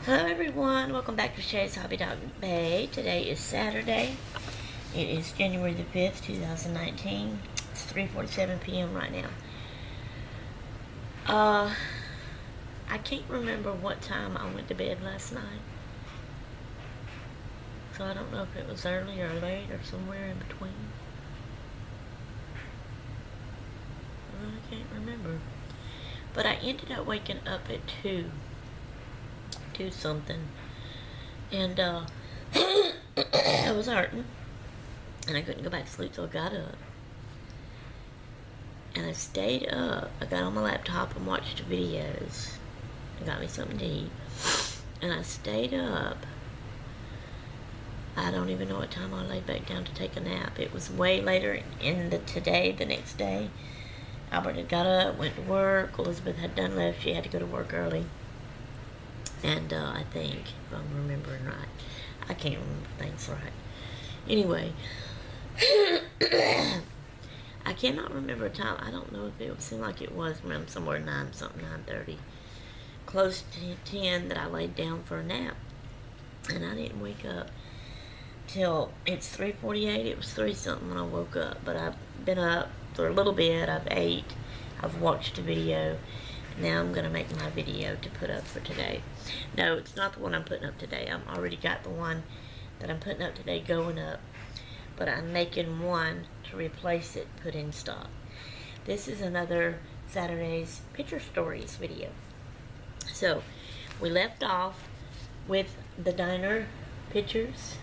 Hello everyone, welcome back to Shay's Hobby Dog Bay. Today is Saturday. It is January the 5th, 2019. It's 3:47 p.m. right now. I can't remember what time I went to bed last night. So I don't know if it was early or late or somewhere in between. I can't remember. But I ended up waking up at 2 something, and I was hurting and I couldn't go back to sleep, so I got up and I stayed up. I got on my laptop and watched videos and got me something to eat, and I stayed up. I don't even know what time I laid back down to take a nap. It was way later in the next day. Albert had got up, went to work. Elizabeth had done left. She had to go to work early. And I think, if I'm remembering right, I can't remember things right. Anyway, I cannot remember a time. I don't know if it seemed like it was around somewhere 9:30, close to 10, that I laid down for a nap. And I didn't wake up till it's 3:48. It was 3 something when I woke up. But I've been up for a little bit. I've ate. I've watched a video. Now I'm going to make my video to put up for today. No, it's not the one I'm putting up today. I've already got the one that I'm putting up today going up. But I'm making one to replace it, put in stock. This is another Saturday's Picture Stories video. So, we left off with the diner pictures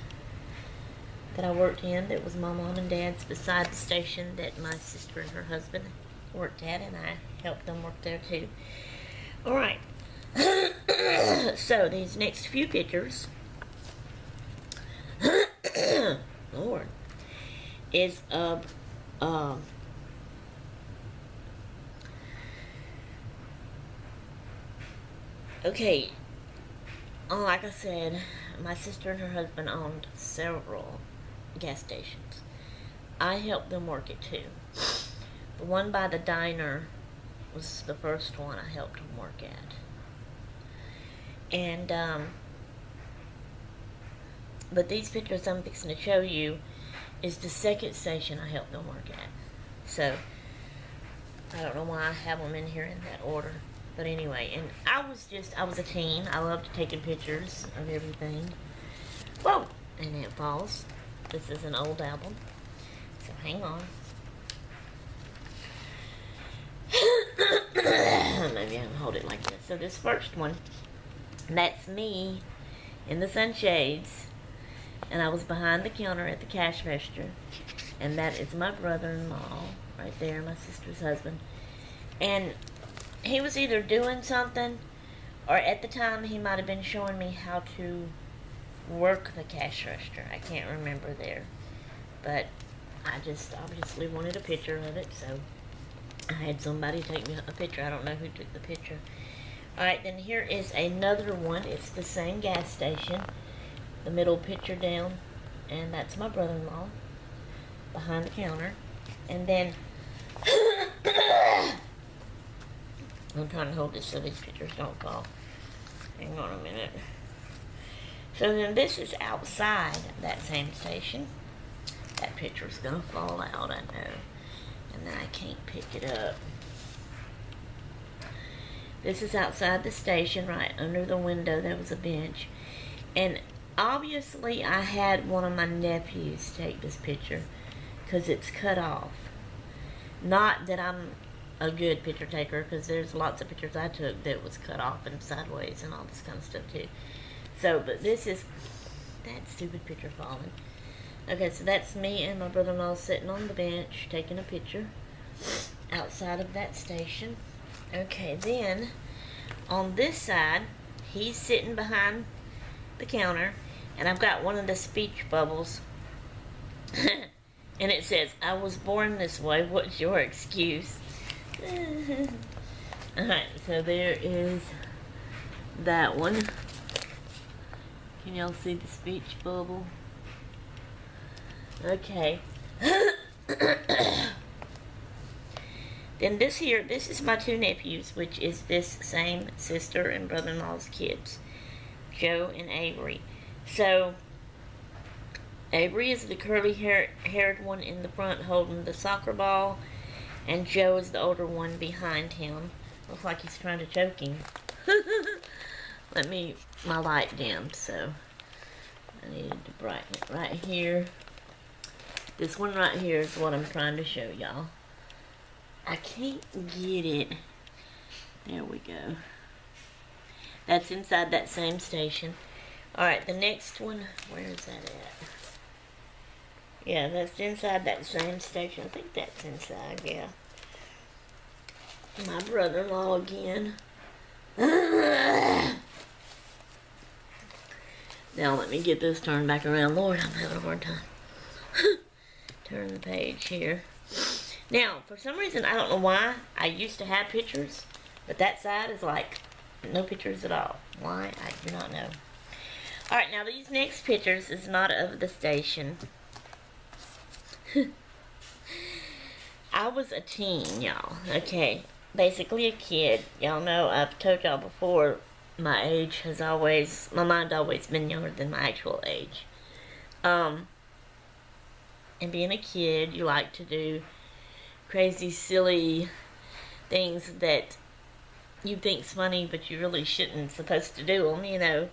that I worked in. That was my mom and dad's beside the station that my sister and her husband worked at, and I helped them work there too. Alright. So these next few pictures Lord, is of okay, like I said, my sister and her husband owned several gas stations. I helped them work it too. The one by the diner was the first one I helped them work at. And, but these pictures I'm fixing to show you is the second station I helped them work at. So, I don't know why I have them in here in that order. But anyway, and I was a teen. I loved taking pictures of everything. Whoa! And it falls. This is an old album. So hang on. Maybe I can hold it like this. So this first one, that's me in the sunshades, and I was behind the counter at the cash register, and that is my brother-in-law right there, my sister's husband. And he was either doing something, or at the time he might have been showing me how to work the cash register. I can't remember there, but I just obviously wanted a picture of it, so I had somebody take me a picture. I don't know who took the picture. Alright, then here is another one. It's the same gas station. The middle picture down. And that's my brother-in-law behind the counter. And then I'm trying to hold this so these pictures don't fall. Hang on a minute. So then this is outside that same station. That picture's gonna fall out, I know. And then I can't pick it up. This is outside the station, right under the window there was a bench. And obviously I had one of my nephews take this picture because it's cut off. Not that I'm a good picture taker, because there's lots of pictures I took that was cut off and sideways and all this kind of stuff too. So, but this is that stupid picture falling. Okay, so that's me and my brother-in-law sitting on the bench taking a picture outside of that station. Okay, then on this side, he's sitting behind the counter, and I've got one of the speech bubbles. And it says, "I was born this way, what's your excuse?" Alright, so there is that one. Can y'all see the speech bubble? Okay. Then this is my two nephews, which is this same sister and brother-in-law's kids. Joe and Avery. So Avery is the curly-haired one in the front holding the soccer ball, and Joe is the older one behind him. Looks like he's trying to choke him. My light dimmed, so I needed to brighten it right here. This one right here is what I'm trying to show y'all. I can't get it. There we go. That's inside that same station. Alright, the next one, where is that at? Yeah, that's inside that same station. I think that's inside, yeah. My brother-in-law again. Now let me get this turned back around. Lord, I'm having a hard time. Turn the page here. Now, for some reason, I don't know why, I used to have pictures, but that side is like no pictures at all. Why? I do not know. Alright, now these next pictures is not of the station. I was a teen, y'all. Okay, basically a kid. Y'all know, I've told y'all before, my mind always been younger than my actual age. And being a kid, you like to do crazy, silly things that you think's funny, but you really shouldn't supposed to do them, you know.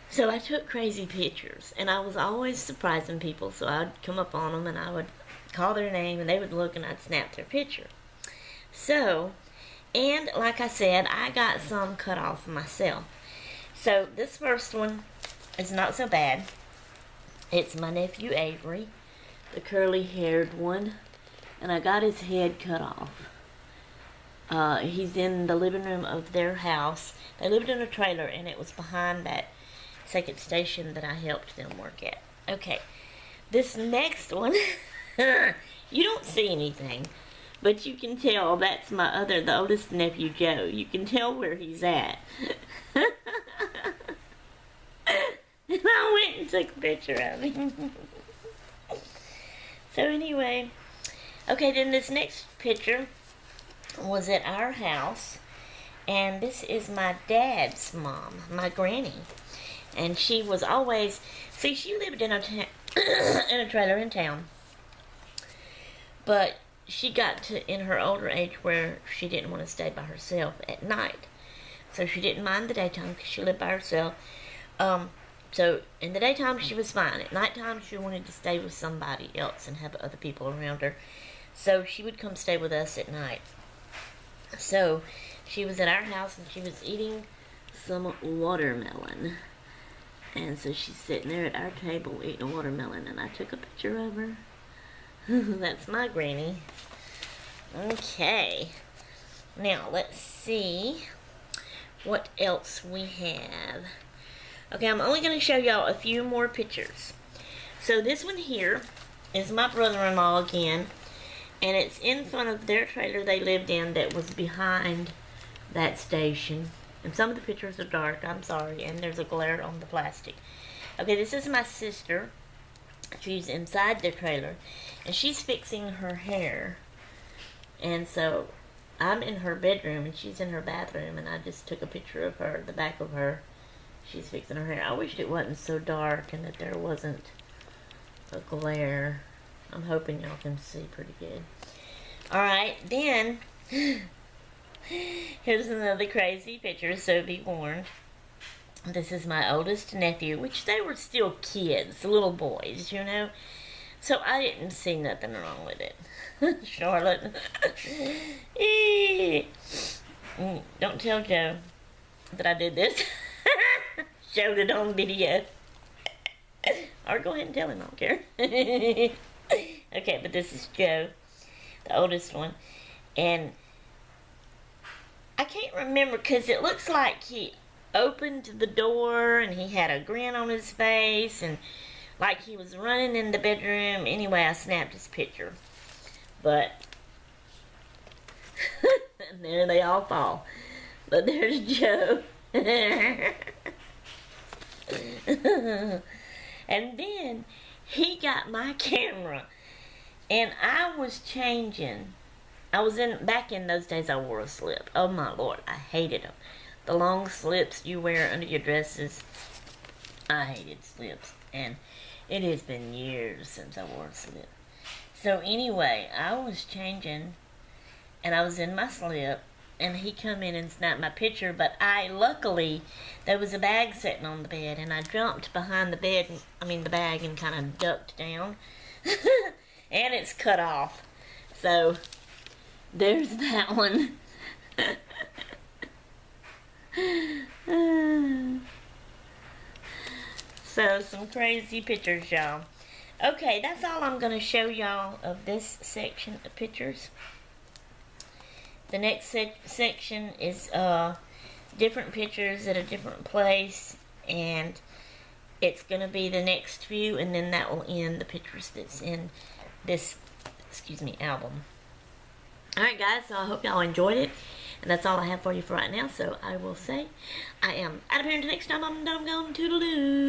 So I took crazy pictures, and I was always surprising people, so I'd come up on them, and I would call their name, and they would look, and I'd snap their picture. So, and like I said, I got some cut off myself. So this first one is not so bad. It's my nephew Avery, the curly-haired one, and I got his head cut off. He's in the living room of their house. They lived in a trailer, and it was behind that second station that I helped them work at. Okay, this next one, you don't see anything, but you can tell that's the oldest nephew, Joe. You can tell where he's at. And I went and took a picture of him. So anyway, okay, then this next picture was at our house, and this is my dad's mom, my granny, and she was always, see, she lived in a trailer in town, but she got to, in her older age, where she didn't want to stay by herself at night, so she didn't mind the daytime because she lived by herself. So in the daytime she was fine. At nighttime she wanted to stay with somebody else and have other people around her, so she would come stay with us at night. So she was at our house, and she was eating some watermelon, and so she's sitting there at our table eating a watermelon, and I took a picture of her. That's my granny. Okay, now let's see what else we have. Okay, I'm only going to show y'all a few more pictures. So this one here is my brother-in-law again, and it's in front of their trailer they lived in that was behind that station. And some of the pictures are dark, I'm sorry, and there's a glare on the plastic. Okay, this is my sister. She's inside the trailer, and she's fixing her hair. And so I'm in her bedroom, and she's in her bathroom, and I just took a picture of her, the back of her. She's fixing her hair. I wished it wasn't so dark and that there wasn't a glare. I'm hoping y'all can see pretty good. Alright, then, here's another crazy picture, so be warned. This is my oldest nephew, which they were still kids, little boys, you know. So I didn't see nothing wrong with it. Charlotte. Don't tell Joe that I did this. Showed it on video. Or go ahead and tell him, I don't care. Okay, but this is Joe, the oldest one. And I can't remember, because it looks like he opened the door and he had a grin on his face and like he was running in the bedroom. Anyway, I snapped his picture. But and there they all fall. But there's Joe. And then he got my camera, and I was changing. Back in those days I wore a slip. Oh my Lord, I hated them. the long slips you wear under your dresses. I hated slips, and it has been years since I wore a slip. So anyway, I was changing, and I was in my slip, and he come in and snapped my picture, but luckily, there was a bag sitting on the bed, and I jumped behind the bag, and kind of ducked down, and it's cut off. So, there's that one. So, some crazy pictures, y'all. Okay, that's all I'm going to show y'all of this section of pictures. The next section is different pictures at a different place, and it's going to be the next few, and then that will end the pictures that's in this, album. Alright guys, so I hope y'all enjoyed it, and that's all I have for you for right now, so I will say, I am out of here until next time. I'm done, I'm going toodaloo.